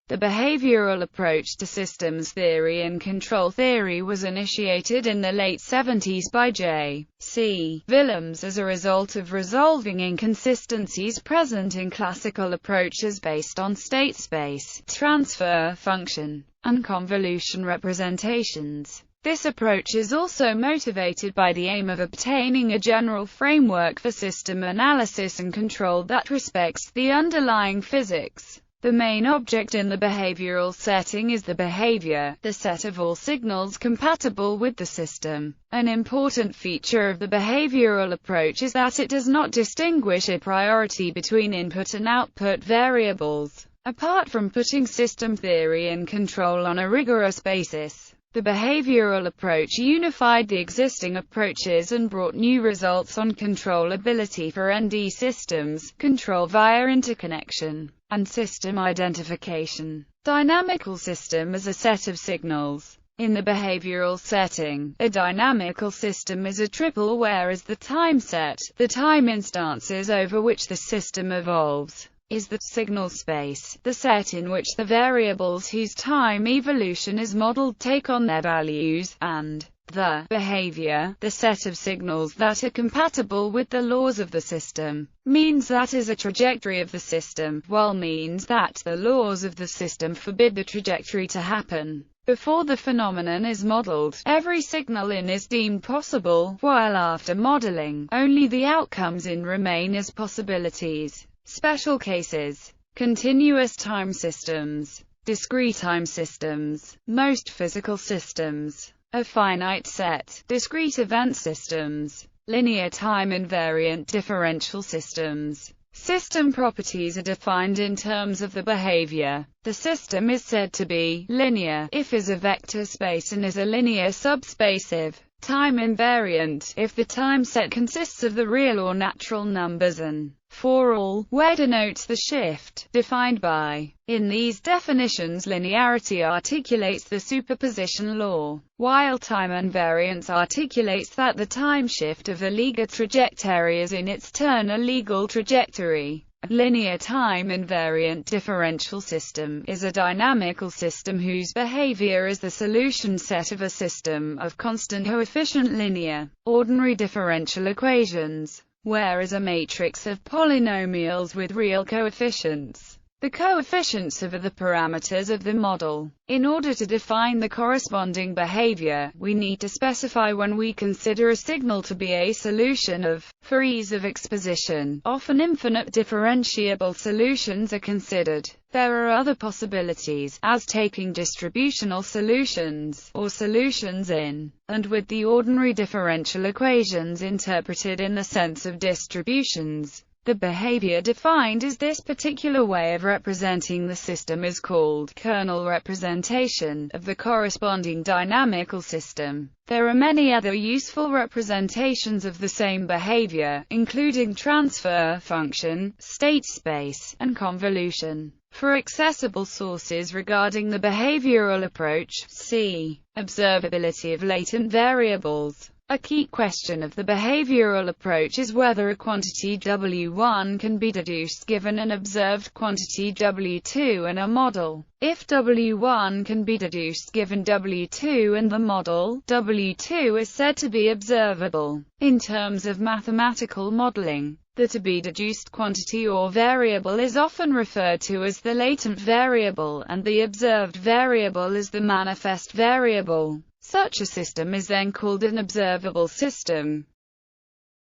The behavioral approach to systems theory and control theory was initiated in the late 70s by J. C. Willems as a result of resolving inconsistencies present in classical approaches based on state space, transfer function, and convolution representations. This approach is also motivated by the aim of obtaining a general framework for system analysis and control that respects the underlying physics. The main object in the behavioral setting is the behavior, the set of all signals compatible with the system. An important feature of the behavioral approach is that it does not distinguish a priority between input and output variables. Apart from putting system theory and control on a rigorous basis, the behavioral approach unified the existing approaches and brought new results on controllability for ND systems, control via interconnection, and system identification. Dynamical system is a set of signals. In the behavioral setting, a dynamical system is a triple whereas the time set, the time instances over which the system evolves, is the signal space, the set in which the variables whose time evolution is modeled take on their values, and the behavior, the set of signals that are compatible with the laws of the system. Means that is a trajectory of the system, while means that the laws of the system forbid the trajectory to happen. Before the phenomenon is modeled, every signal in is deemed possible, while after modeling, only the outcomes in remain as possibilities. Special cases: continuous time systems, discrete time systems, most physical systems, a finite set, discrete event systems, linear time-invariant differential systems. System properties are defined in terms of the behavior. The system is said to be linear if is a vector space and is a linear subspace if time-invariant if the time set consists of the real or natural numbers, and for all, where denotes the shift, defined by. In these definitions, linearity articulates the superposition law, while time-invariance articulates that the time shift of a legal trajectory is in its turn a legal trajectory. A linear time-invariant differential system is a dynamical system whose behavior is the solution set of a system of constant coefficient linear, ordinary differential equations, whereas a matrix of polynomials with real coefficients. The coefficients are the parameters of the model. In order to define the corresponding behavior, we need to specify when we consider a signal to be a solution of. For ease of exposition, often infinite differentiable solutions are considered. There are other possibilities, as taking distributional solutions, or solutions in and with the ordinary differential equations interpreted in the sense of distributions. The behavior defined as this particular way of representing the system is called kernel representation of the corresponding dynamical system. There are many other useful representations of the same behavior, including transfer function, state space, and convolution. For accessible sources regarding the behavioral approach, see Observability of latent variables. A key question of the behavioral approach is whether a quantity W1 can be deduced given an observed quantity W2 and a model. If W1 can be deduced given W2 and the model, W2 is said to be observable. In terms of mathematical modeling, the to-be-deduced quantity or variable is often referred to as the latent variable, and the observed variable is the manifest variable. Such a system is then called an observable system.